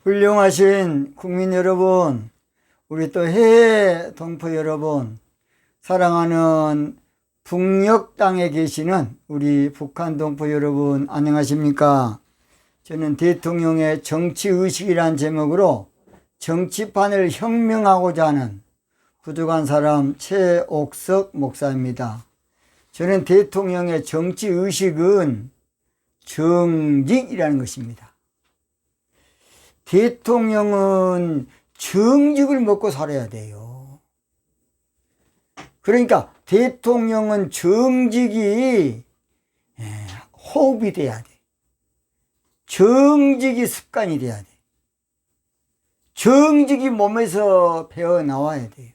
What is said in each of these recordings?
훌륭하신 국민 여러분, 우리 또 해외 동포 여러분, 사랑하는 북녘 땅에 계시는 우리 북한 동포 여러분, 안녕하십니까? 저는 대통령의 정치의식이란 제목으로 정치판을 혁명하고자 하는 부족한 사람 최옥석 목사입니다. 저는 대통령의 정치의식은 정직이라는 것입니다. 대통령은 정직을 먹고 살아야 돼요. 그러니까 대통령은 정직이 호흡이 돼야 돼. 정직이 습관이 돼야 돼. 정직이 몸에서 배어 나와야 돼요.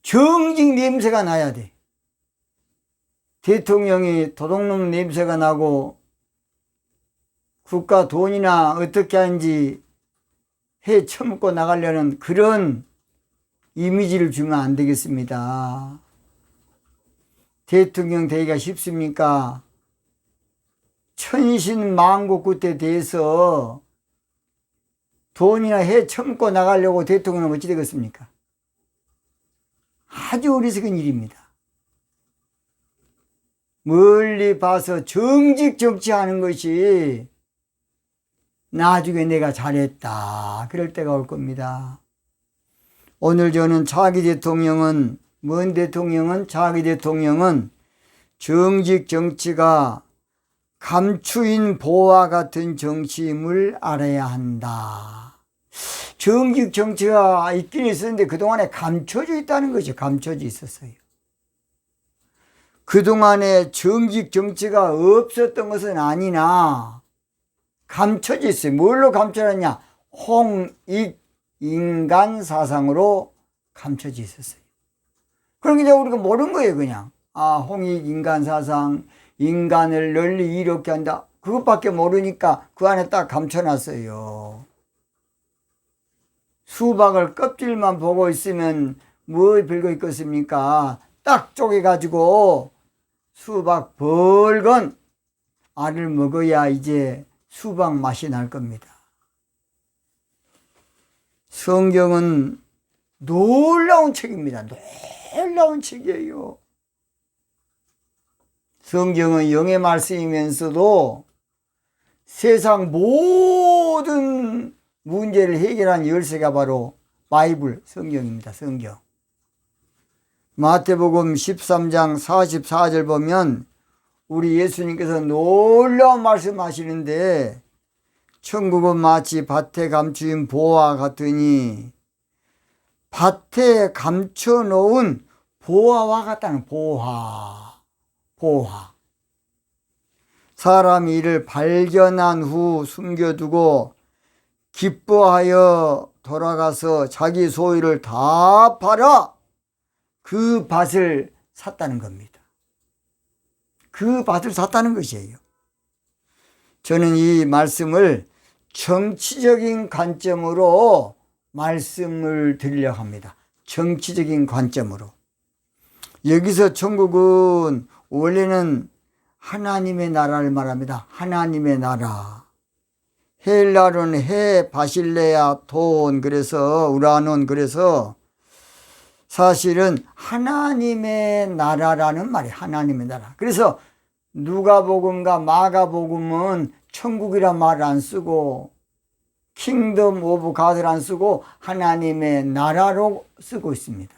정직 냄새가 나야 돼. 대통령이 도둑놈 냄새가 나고 국가 돈이나 어떻게 하는지 헤쳐먹고 나가려는 그런 이미지를 주면 안 되겠습니다. 대통령 되기가 쉽습니까? 천신만국구에 대해서 돈이나 헤쳐먹고 나가려고 대통령은 어찌 되겠습니까? 아주 어리석은 일입니다. 멀리 봐서 정직 정치하는 것이 나중에 내가 잘했다 그럴 때가 올 겁니다. 오늘 저는 차기 대통령은 차기 대통령은 정직 정치가 감추인 보와 같은 정치임을 알아야 한다. 정직 정치가 있긴 있었는데 그동안에 감춰져 있다는 거죠. 감춰져 있었어요. 그동안에 정직 정치가 없었던 것은 아니나 감춰져 있어요. 뭘로 감춰놨냐? 홍익 인간 사상으로 감춰져 있었어요. 그러니까 이제 우리가 모르는 거예요, 그냥. 홍익 인간 사상, 인간을 널리 이롭게 한다. 그것밖에 모르니까 그 안에 딱 감춰놨어요. 수박을 껍질만 보고 있으면 뭐 별거 있겠습니까? 딱 쪼개가지고 수박 벌건 알을 먹어야 이제 수박 맛이 날 겁니다. 성경은 놀라운 책입니다. 놀라운 책이에요. 성경은 영의 말씀이면서도 세상 모든 문제를 해결한 열쇠가 바로 바이블, 성경입니다. 성경. 마태복음 13장 44절 보면 우리 예수님께서 놀라운 말씀하시는데 천국은 마치 밭에 감추인 보화 같으니 밭에 감춰놓은 보화와 같다는 보화. 사람이 이를 발견한 후 숨겨두고 기뻐하여 돌아가서 자기 소유를 다 팔아 그 밭을 샀다는 겁니다. 그 밭을 샀다는 것이에요. 저는 이 말씀을 정치적인 관점으로 말씀을 드리려고 합니다. 정치적인 관점으로. 여기서 천국은 원래는 하나님의 나라를 말합니다. 하나님의 나라. 헬라로는 바실레아 돈, 그래서 우라논, 그래서 사실은 하나님의 나라라는 말이에요. 하나님의 나라. 그래서 누가복음과 마가복음은 천국이란 말을 안 쓰고 킹덤 오브 갓을 안 쓰고 하나님의 나라로 쓰고 있습니다.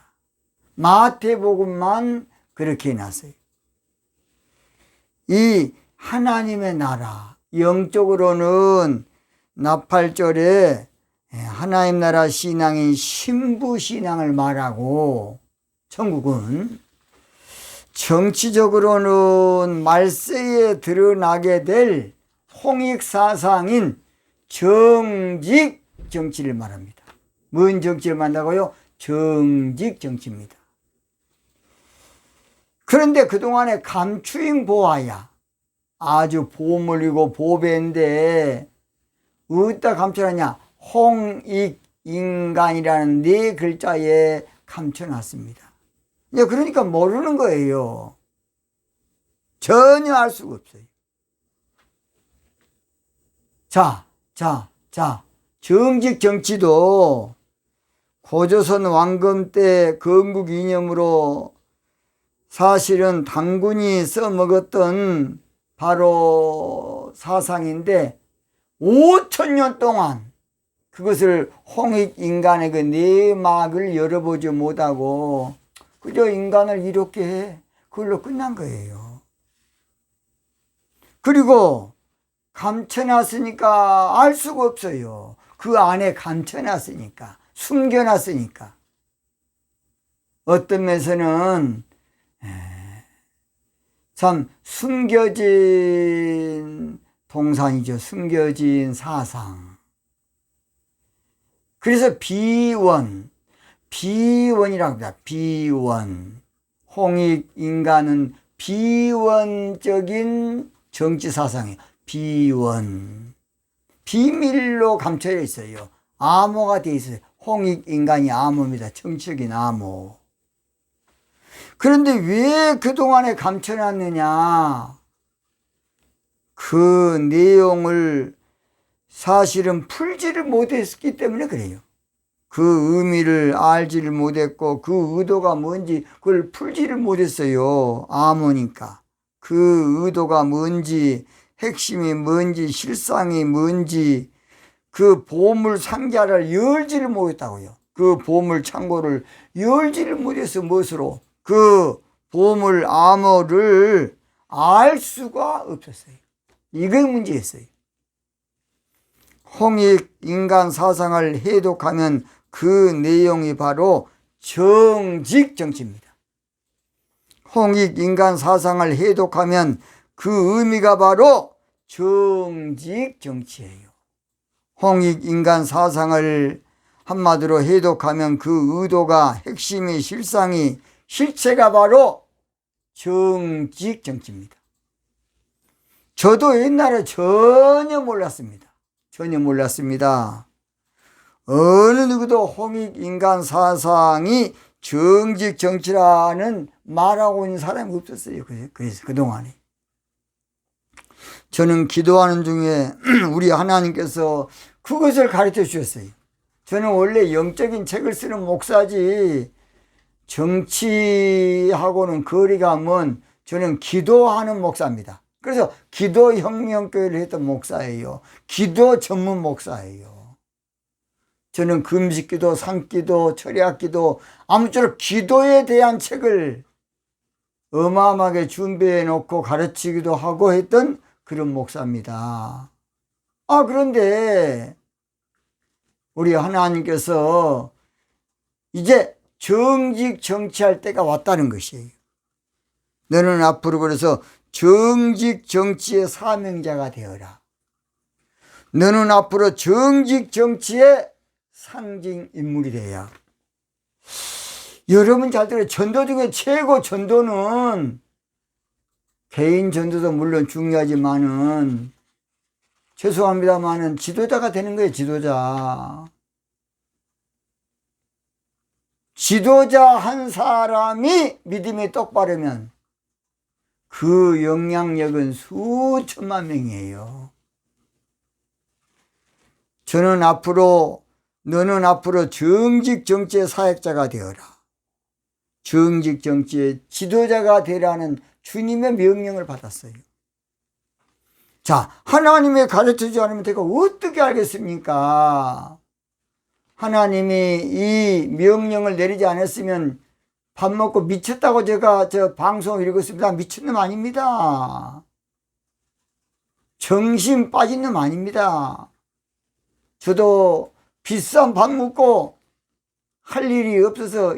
마태복음만 그렇게 해놨어요. 이 하나님의 나라, 영적으로는 나팔절에 하나님 나라 신앙인 신부 신앙을 말하고, 천국은 정치적으로는 말세에 드러나게 될 홍익사상인 정직 정치를 말합니다. 뭔 정치를 말한다고요? 정직 정치입니다. 그런데 그동안에 감추인 보화야. 아주 보물이고 보배인데 어디다 감춰놨냐? 홍익인간이라는 네 글자에 감춰놨습니다. 그러니까 모르는 거예요. 전혀 알 수가 없어요. 정직 정치도 고조선 왕금 때 건국 이념으로 사실은 당군이 써먹었던 바로 사상인데 5천년 동안 그것을 홍익인간의 그 내막을 열어보지 못하고 그저 인간을 이렇게 해. 그걸로 끝난 거예요. 그리고 감춰놨으니까 알 수가 없어요. 그 안에 감춰놨으니까, 숨겨놨으니까. 어떤 면에서는 참 숨겨진 동산이죠. 숨겨진 사상. 그래서 비원이라고 합니다. 비원. 홍익인간은 비원적인 정치사상이에요. 비원. 비밀로 감춰져 있어요. 암호가 되어 있어요. 홍익인간이 암호입니다. 정치적인 암호. 그런데 왜 그동안에 감춰놨느냐? 그 내용을 사실은 풀지를 못했기 때문에 그래요. 그 의미를 알지를 못했고 그 의도가 뭔지 그걸 풀지를 못했어요. 암호니까. 그 의도가 뭔지, 핵심이 뭔지, 실상이 뭔지 그 보물 상자를 열지를 못했다고요. 그 보물 창고를 열지를 못해서 무엇으로? 그 보물 암호를 알 수가 없었어요. 이게 문제였어요. 홍익인간 사상을 해독하면 그 내용이 바로 정직정치입니다. 홍익인간 사상을 해독하면 그 의미가 바로 정직정치예요. 홍익인간 사상을 한마디로 해독하면 그 의도가 핵심이 실상이 실체가 바로 정직정치입니다. 저도 옛날에 전혀 몰랐습니다. 어느 누구도 홍익인간 사상이 정직정치라는 말하고 있는 사람이 없었어요. 그래서 그동안에. 저는 기도하는 중에 우리 하나님께서 그것을 가르쳐 주셨어요. 저는 원래 영적인 책을 쓰는 목사지 정치하고는 거리가 먼 저는 기도하는 목사입니다. 그래서 기도혁명교회를 했던 목사예요. 기도 전문 목사예요. 저는 금식기도, 산기도, 철야기도 아무쪼록 기도에 대한 책을 어마어마하게 준비해 놓고 가르치기도 하고 했던 그런 목사입니다. 그런데 우리 하나님께서 이제 정직 정치할 때가 왔다는 것이에요. 너는 앞으로 그래서 정직 정치의 사명자가 되어라. 너는 앞으로 정직 정치의 상징 인물이 돼야. 여러분 잘 들어요. 전도 중에 최고 전도는 개인 전도도 물론 중요하지만은 죄송합니다만은 지도자가 되는 거예요. 지도자 한 사람이 믿음이 똑바르면 그 영향력은 수천만 명이에요. 너는 앞으로 정직 정치의 사역자가 되어라. 정직 정치의 지도자가 되라는 주님의 명령을 받았어요. 자, 하나님의 가르쳐주지 않으면 제가 어떻게 알겠습니까? 하나님이 이 명령을 내리지 않았으면 밥 먹고 미쳤다고 제가 방송을 읽었습니다. 미친 놈 아닙니다. 정신 빠진 놈 아닙니다. 저도 비싼 밥 먹고 할 일이 없어서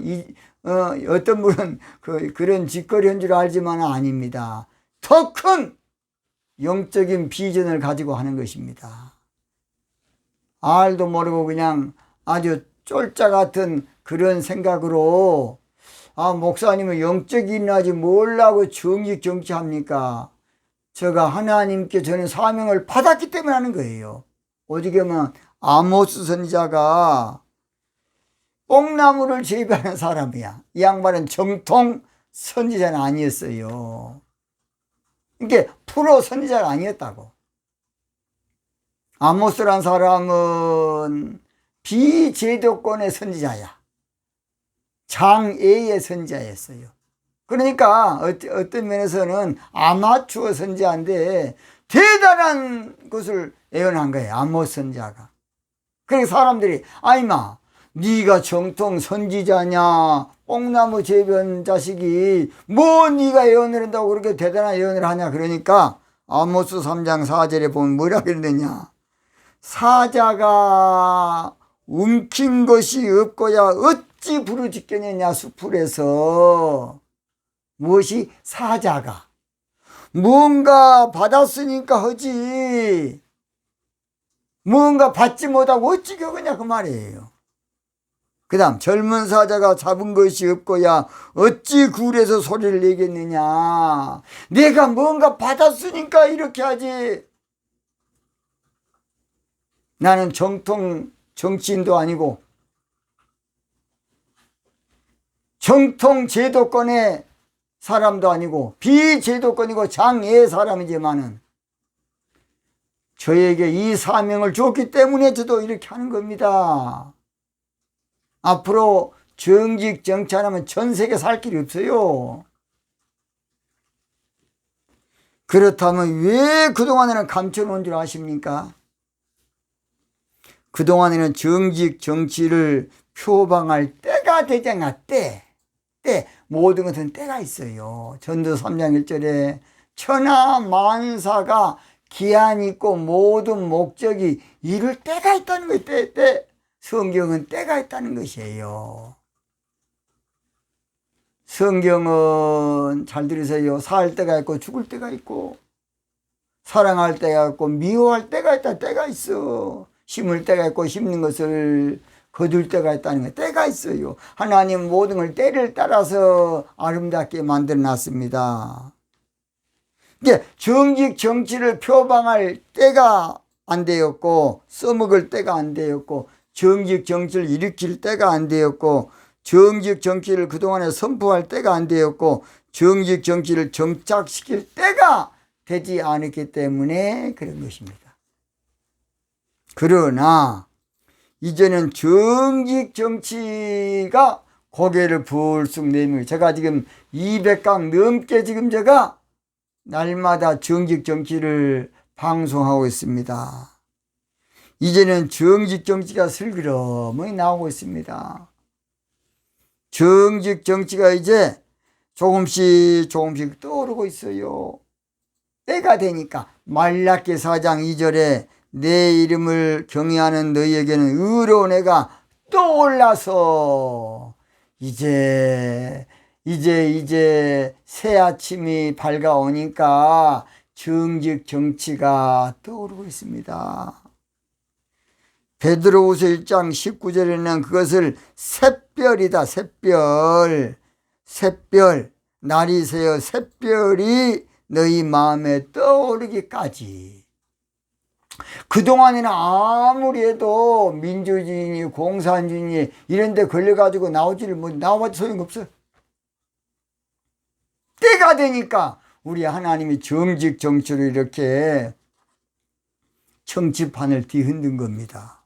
어떤 분은 그런 짓거리인 줄 알지만 아닙니다. 더 큰 영적인 비전을 가지고 하는 것입니다. 알도 모르고 그냥 아주 쫄자 같은 그런 생각으로 목사님은 영적인 하지 뭘라고 정치합니까? 제가 하나님께 저는 사명을 받았기 때문에 하는 거예요. 어떻게 보면 아모스 선지자가 뽕나무를 재배하는 사람이야. 이 양반은 정통 선지자는 아니었어요. 이게 프로 선지자가 아니었다고. 아모스란 사람은 비제도권의 선지자야. 장애의 선지자였어요. 그러니까 어떤 면에서는 아마추어 선지자인데 대단한 것을 예언한 거예요. 아모스 선지자가. 그래서 사람들이 아이마 네가 정통 선지자냐, 뽕나무 재변 자식이 뭐 네가 예언을 한다고 그렇게 대단한 예언을 하냐. 그러니까 아모스 3장 4절에 보면 뭐라 그러느냐, 사자가 움킨 것이 없고야 어찌 부르짖겠느냐. 수풀에서 무엇이 사자가 뭔가 받았으니까 하지 뭔가 받지 못하고 어찌 겨그냐 그 말이에요. 그 다음 젊은 사자가 잡은 것이 없고야 어찌 굴에서 소리를 내겠느냐. 내가 뭔가 받았으니까 이렇게 하지. 나는 정통 정치인도 아니고 정통 제도권의 사람도 아니고 비제도권이고 장애의 사람이지만은 저에게 이 사명을 줬기 때문에 저도 이렇게 하는 겁니다. 앞으로 정직 정치 안 하면 전 세계 살 길이 없어요. 그렇다면 왜 그동안에는 감춰놓은 줄 아십니까? 그동안에는 정직 정치를 표방할 때가 되잖아. 때 모든 것은 때가 있어요. 전도 3장 1절에 천하 만사가 기한 있고 모든 목적이 이룰 때가 있다는 거예요. 때. 성경은 때가 있다는 것이에요. 성경은 잘 들으세요. 살 때가 있고 죽을 때가 있고 사랑할 때가 있고 미워할 때가 있다. 때가 있어. 심을 때가 있고 심는 것을 거둘 때가 있다는 거예요. 때가 있어요. 하나님 모든 걸 때를 따라서 아름답게 만들어 놨습니다. 이게 정직 정치를 표방할 때가 안 되었고 써먹을 때가 안 되었고 정직 정치를 일으킬 때가 안 되었고 정직 정치를 그동안에 선포할 때가 안 되었고 정직 정치를 정착시킬 때가 되지 않았기 때문에 그런 것입니다. 그러나 이제는 정직 정치가 고개를 불쑥 내밀고 제가 지금 200강 넘게 지금 제가 날마다 정직 정치를 방송하고 있습니다. 이제는 정직 정치가 슬그러머니 나오고 있습니다. 정직 정치가 이제 조금씩 떠오르고 있어요. 때가 되니까 말라기 4장 2절에 내 이름을 경외하는 너희에게는 의로운 해가 떠올라서 이제 새 아침이 밝아오니까 정직 정치가 떠오르고 있습니다. 베드로후서 1장 19절에는 그것을 샛별이다. 샛별 날이 새어 샛별이 너희 마음에 떠오르기까지. 그동안에는 아무리 해도 민주주의니 공산주의니 이런 데 걸려가지고 나와봐도 소용없어. 때가 되니까 우리 하나님이 정직 정치로 이렇게 정치판을 뒤흔든 겁니다.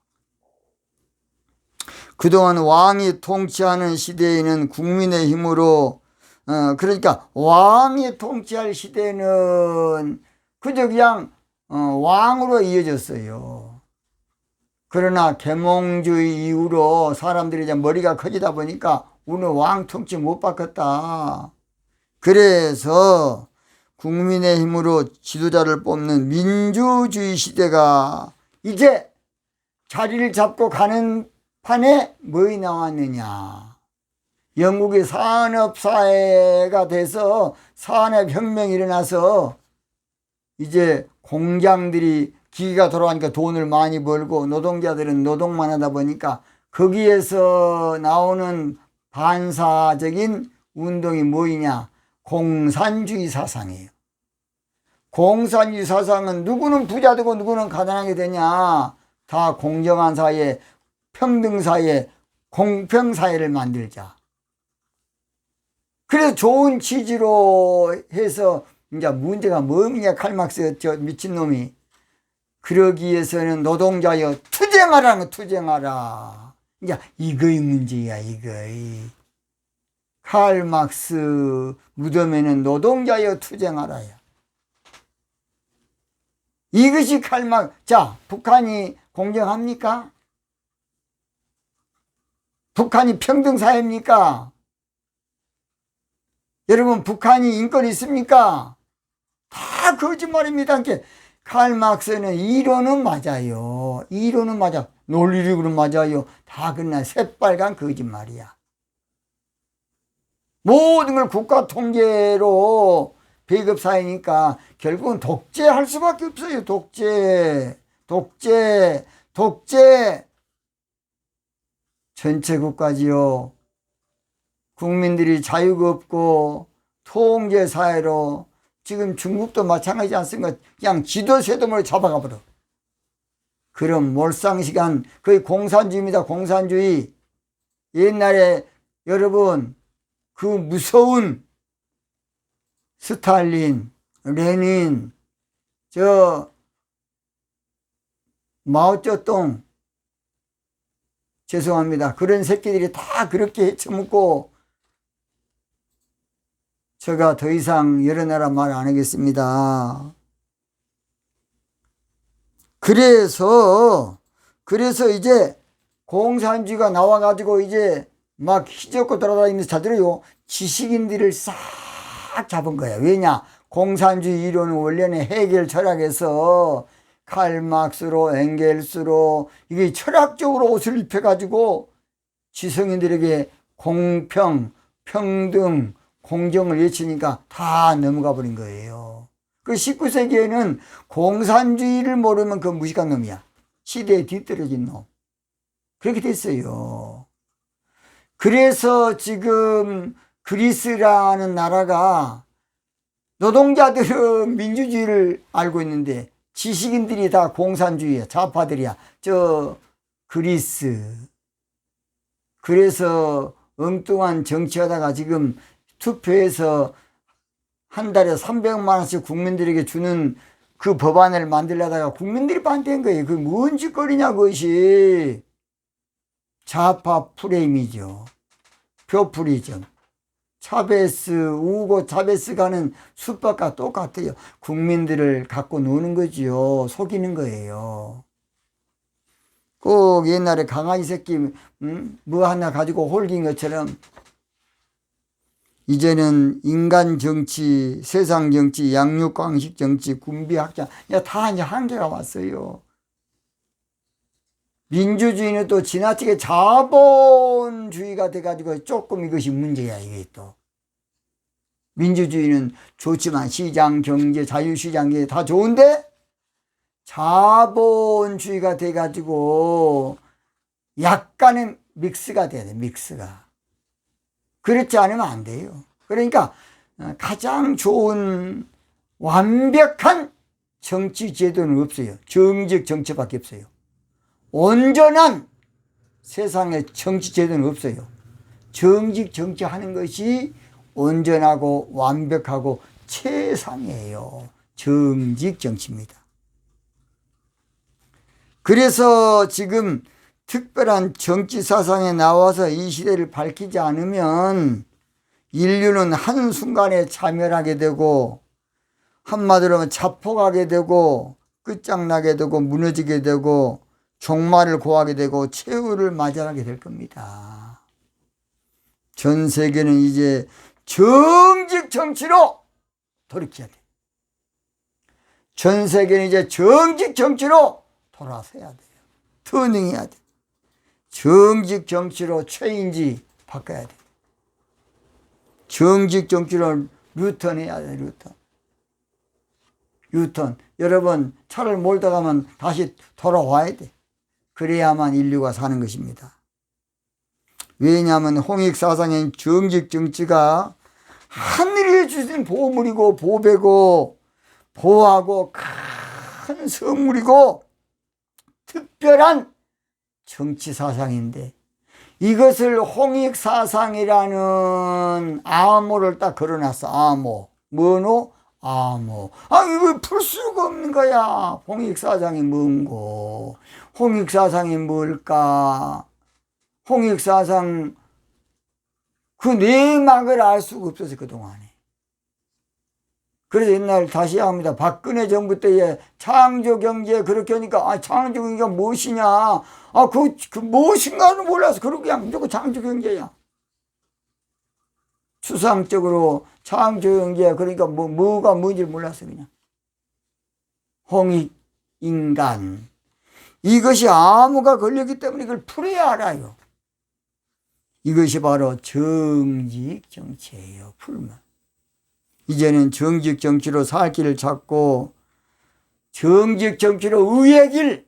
그동안 왕이 통치하는 시대에는 국민의 힘으로 그러니까 왕이 통치할 시대는 그저 그냥 왕으로 이어졌어요. 그러나 계몽주의 이후로 사람들이 이제 머리가 커지다 보니까 우리는 왕 통치 못 받겠다. 그래서 국민의 힘으로 지도자를 뽑는 민주주의 시대가 이제 자리를 잡고 가는 판에 뭐이 나왔느냐. 영국이 산업사회가 돼서 산업혁명이 일어나서 이제 공장들이 기계가 돌아가니까 돈을 많이 벌고 노동자들은 노동만 하다 보니까 거기에서 나오는 반사적인 운동이 뭐이냐. 공산주의 사상이에요. 공산주의 사상은 누구는 부자 되고 누구는 가난하게 되냐. 다 공정한 사회, 평등 사회, 공평 사회를 만들자. 그래서 좋은 취지로 해서 이제 문제가 뭐냐. 칼막스 저 미친놈이 그러기 위해서는 노동자여 투쟁하라는 거, 투쟁하라. 이제 이거의 문제야, 이거의. 칼 막스 무덤에는 노동자여 투쟁하라야. 이것이 자, 북한이 공정합니까? 북한이 평등사회입니까? 여러분, 북한이 인권이 있습니까? 다 거짓말입니다. 칼 막스는 이론은 맞아요. 이론은 맞아. 논리력으로 맞아요. 다 그냥 새빨간 거짓말이야. 모든 걸 국가 통제로 배급사회니까 결국은 독재할 수밖에 없어요. 독재. 전체 국가지요. 국민들이 자유가 없고 통제사회로 지금 중국도 마찬가지지 않습니까? 그냥 지도세도를 잡아가 버려. 그럼 몰상시간 거의 공산주의입니다. 공산주의. 옛날에 여러분 그 무서운 스탈린, 레닌, 마오쩌둥, 죄송합니다. 그런 새끼들이 다 그렇게 해쳐먹고 제가 더 이상 여러 나라 말 안 하겠습니다. 그래서 이제 공산주의가 나와가지고 이제 막 휘젓고 돌아다니면서 자들이요 지식인들을 싹 잡은 거야. 왜냐? 공산주의 이론은 원래는 해겔 철학에서 칼막스로 엥겔스로 이게 철학적으로 옷을 입혀가지고 지성인들에게 공평, 평등, 공정을 외치니까 다 넘어가 버린 거예요. 그 19세기에는 공산주의를 모르면 그 무식한 놈이야. 시대에 뒤떨어진 놈. 그렇게 됐어요. 그래서 지금 그리스라는 나라가 노동자들은 민주주의를 알고 있는데 지식인들이 다 공산주의야. 좌파들이야. 그리스. 그래서 엉뚱한 정치하다가 지금 투표해서 한 달에 300만 원씩 국민들에게 주는 그 법안을 만들려다가 국민들이 반대한 거예요. 그게 뭔 짓거리냐, 그것이. 좌파 프레임이죠. 표풀이죠. 차베스, 우고 차베스가는 수법과 똑같아요. 국민들을 갖고 노는 거지요. 속이는 거예요. 꼭 옛날에 강아지 새끼 뭐 하나 가지고 홀긴 것처럼 이제는 인간 정치, 세상 정치, 양육광식 정치, 군비학자 다 이제 한계가 왔어요. 민주주의는 또 지나치게 자본주의가 돼가지고 조금 이것이 문제야. 이게 또 민주주의는 좋지만 시장 경제, 자유시장 게 다 좋은데 자본주의가 돼가지고 약간의 믹스가 돼야 돼. 믹스가. 그렇지 않으면 안 돼요. 그러니까 가장 좋은 완벽한 정치 제도는 없어요. 정직 정치밖에 없어요. 온전한 세상에 정치 제도는 없어요. 정직 정치하는 것이 온전하고 완벽하고 최상이에요. 정직 정치입니다. 그래서 지금 특별한 정치 사상에 나와서 이 시대를 밝히지 않으면 인류는 한순간에 자멸하게 되고 한마디로 하면 자폭하게 되고 끝장나게 되고 무너지게 되고 종말을 고하게 되고 최후를 맞이하게 될 겁니다. 전 세계는 이제 정직 정치로 돌이켜야 돼. 전 세계는 이제 정직 정치로 돌아서야 돼요. 터닝해야 돼. 정직 정치로 체인지 바꿔야 돼. 정직 정치로 루턴해야 돼. 유턴. 여러분 차를 몰다 가면 다시 돌아와야 돼. 그래야만 인류가 사는 것입니다. 왜냐하면 홍익사상의 정직 정치가 하늘이 주신 보물이고 보배고 보하고 큰 선물이고 특별한 정치 사상인데 이것을 홍익사상이라는 암호를 딱 걸어놨어. 암호. 뭐노? 이거 풀 수가 없는 거야. 홍익사상이 뭔고? 홍익사상이 뭘까? 홍익사상 그 내막을 알 수가 없어서 그동안에. 그래서 옛날 다시 합니다. 박근혜 정부 때에 창조경제 그렇게 하니까 창조경제가 무엇이냐, 그 무엇인가는 몰라서 그러고 그냥 무조건 창조경제야. 추상적으로 창조경제, 그러니까 뭐가 뭔지 몰랐어. 그냥 홍익인간, 이것이 암호가 걸렸기 때문에 이걸 풀어야 알아요. 이것이 바로 정직정치예요. 풀면 이제는 정직정치로 살 길을 찾고, 정직정치로 의의 길,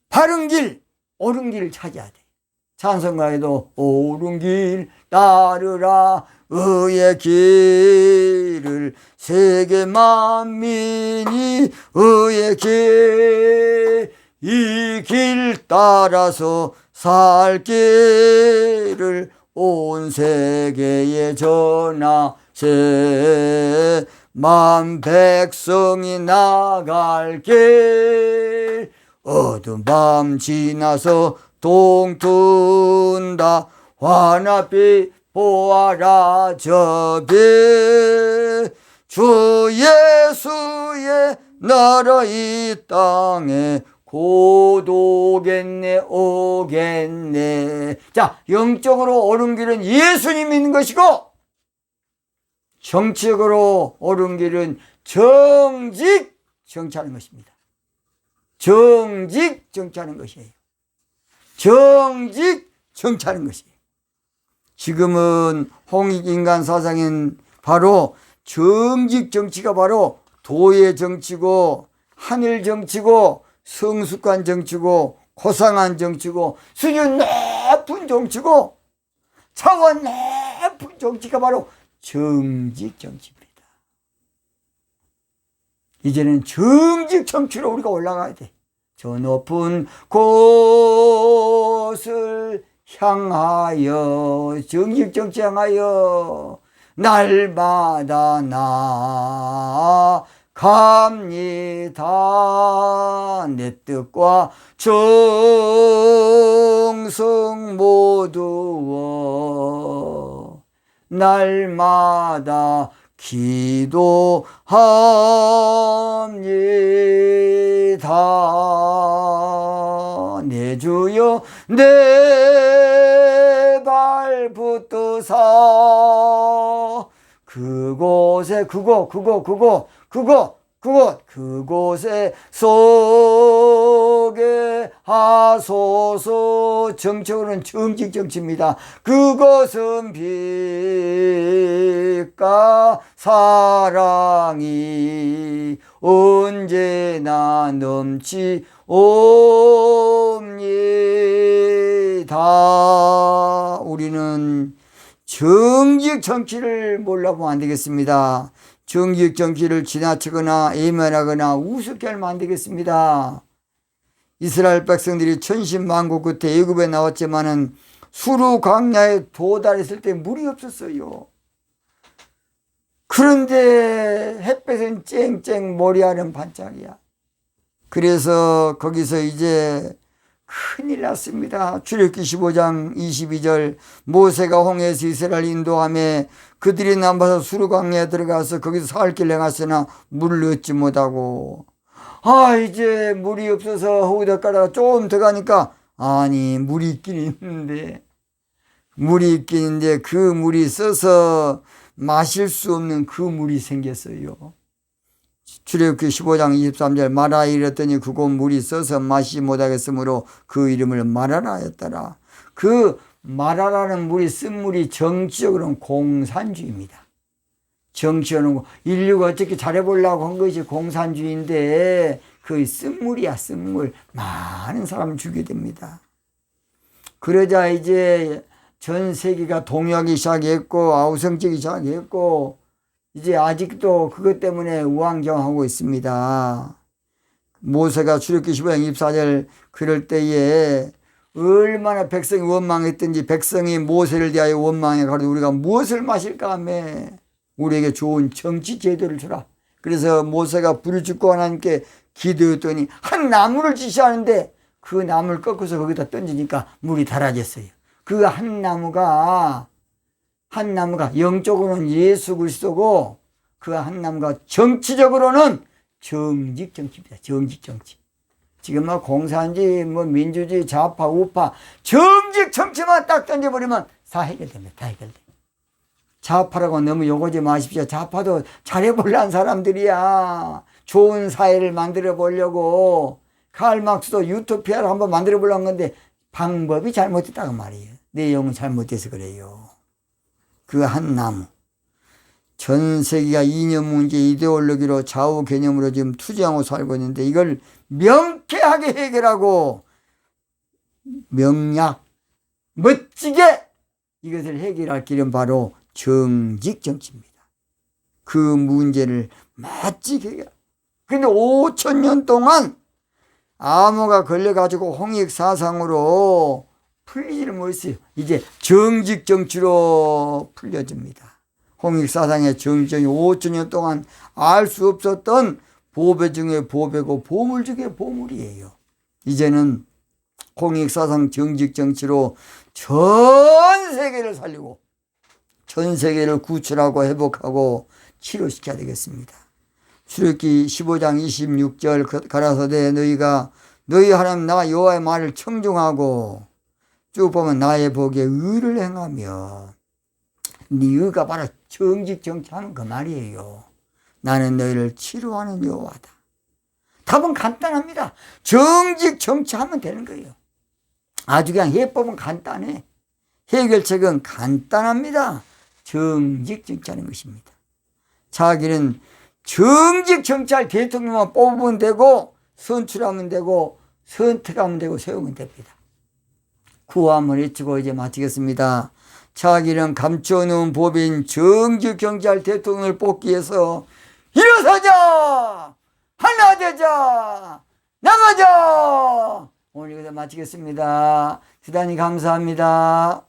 바른 길, 옳은 길을 찾아야 돼. 찬송가에도 옳은 길 따르라, 의의 길을 세계 만민이 의의 길, 이 길 따라서 살 길을 온 세계에 전하세. 만 백성이 나갈 길, 어두운 밤 지나서 동튼다. 환합빛 보아라 저빛, 주 예수의 나라 이 땅에 곧 오겠네 오겠네. 자, 영적으로 옳은 길은 예수님이 있는 것이고, 정치적으로 옳은 길은 정직 정치하는 것입니다. 정직 정치하는 것이에요. 정직 정치하는 것이에요. 지금은 홍익인간 사상인 바로 정직 정치가 바로 도의 정치고, 하늘 정치고, 성숙한 정치고, 고상한 정치고, 수준 높은 정치고, 차원 높은 정치가 바로 정직 정치입니다. 이제는 정직 정치로 우리가 올라가야 돼. 저 높은 곳을 향하여, 정직 정치 향하여 날마다 나아갑니다. 내 뜻과 정성 모두어 날마다 기도합니다. 내 주여 내 발 붙드사 그곳에 그곳에 소개 하소서. 정치로는 정직 정치입니다. 그것은 빛과 사랑이 언제나 넘치옵니다. 우리는 정직 정치를 몰라보면 안 되겠습니다. 정직 정치를 지나치거나 예면하거나 우습게 하면 안 되겠습니다. 이스라엘 백성들이 천신만고 끝에 애굽에 나왔지만은 수르 광야에 도달했을 때 물이 없었어요. 그런데 햇볕은 쨍쨍, 모리아는 반짝이야. 그래서 거기서 이제 큰일 났습니다. 출애굽기 15장 22절, 모세가 홍해에서 이스라엘 인도하며 그들이 남아서 수르 광야에 들어가서 거기서 사흘 길 행하으나 물을 얻지 못하고, 이제 물이 없어서 호우다 가다가 조금 더 가니까, 아니 물이 있긴 있는데 그 물이 써서 마실 수 없는 그 물이 생겼어요. 출애굽기 15장 23절, 마라 이랬더니 그곳 물이 써서 마시지 못하겠으므로 그 이름을 마라라 했더라. 그 마라라는 물이 쓴 물이 정치적으로는 공산주의입니다. 정치하는 인류가 어떻게 잘해보려고 한 것이 공산주의인데, 그 쓴물이야, 쓴물. 많은 사람을 죽게 됩니다. 그러자 이제 전 세계가 동요하기 시작했고, 아우성치기 시작했고, 이제 아직도 그것 때문에 우왕좌왕하고 있습니다. 모세가 출애굽기 15장 24절 그럴 때에 얼마나 백성이 원망했던지, 백성이 모세를 대하여 원망해 가지고 우리가 무엇을 마실까 하며 우리에게 좋은 정치 제도를 주라. 그래서 모세가 불을 짓고 하나님께 기도했더니 한 나무를 지시하는데 그 나무를 꺾어서 거기다 던지니까 물이 달아졌어요. 그 한 나무가 영적으로는 예수 그리스도고 그 한 나무가 정치적으로는 정직 정치입니다. 정직 정치. 지금 뭐 공산주의, 뭐 민주주의, 좌파, 우파, 정직 정치만 딱 던져버리면 다 해결됩니다. 다 해결돼. 좌파라고 너무 욕하지 마십시오. 좌파도 잘해보려는 사람들이야. 좋은 사회를 만들어 보려고. 칼 막스도 유토피아를 한번 만들어 보려는 건데 방법이 잘못됐다고 말이에요. 내용은 잘못돼서 그래요. 그 한 나무. 전 세계가 이념 문제, 이데올로기로 좌우 개념으로 지금 투쟁하고 살고 있는데 이걸 명쾌하게 해결하고 명약, 멋지게 이것을 해결할 길은 바로 정직 정치입니다. 그 문제를 멋지게 해결. 근데 5,000년 동안 암호가 걸려가지고 홍익사상으로 풀리지를 못했어요. 이제 정직 정치로 풀려집니다. 홍익사상의 정직이 5,000년 동안 알 수 없었던 보배 중에 보배고 보물 중에 보물이에요. 이제는 홍익사상 정직 정치로 전 세계를 살리고 전 세계를 구출하고 회복하고 치료시켜야 되겠습니다. 출애굽기 15장 26절 가라사대 너희가 너희 하나님 나 여호와의 말을 청중하고 쭉 보면 나의 복에 의를 행하며 네 의가 바로 정직 정치하는 그 말이에요. 나는 너희를 치료하는 여호와다. 답은 간단합니다. 정직 정치하면 되는 거예요. 아주 그냥 해법은 간단해. 해결책은 간단합니다. 정직 정치하는 것입니다. 자기는 정직 정치할 대통령만 뽑으면 되고 선출하면 되고 선택하면 되고 세우면 됩니다. 구함을 외치고 이제 마치겠습니다. 자기는 감춰놓은 법인 정직 정치할 대통령을 뽑기 위해서 일어서자! 하나 되자! 나가자! 오늘 여기서 마치겠습니다. 대단히 감사합니다.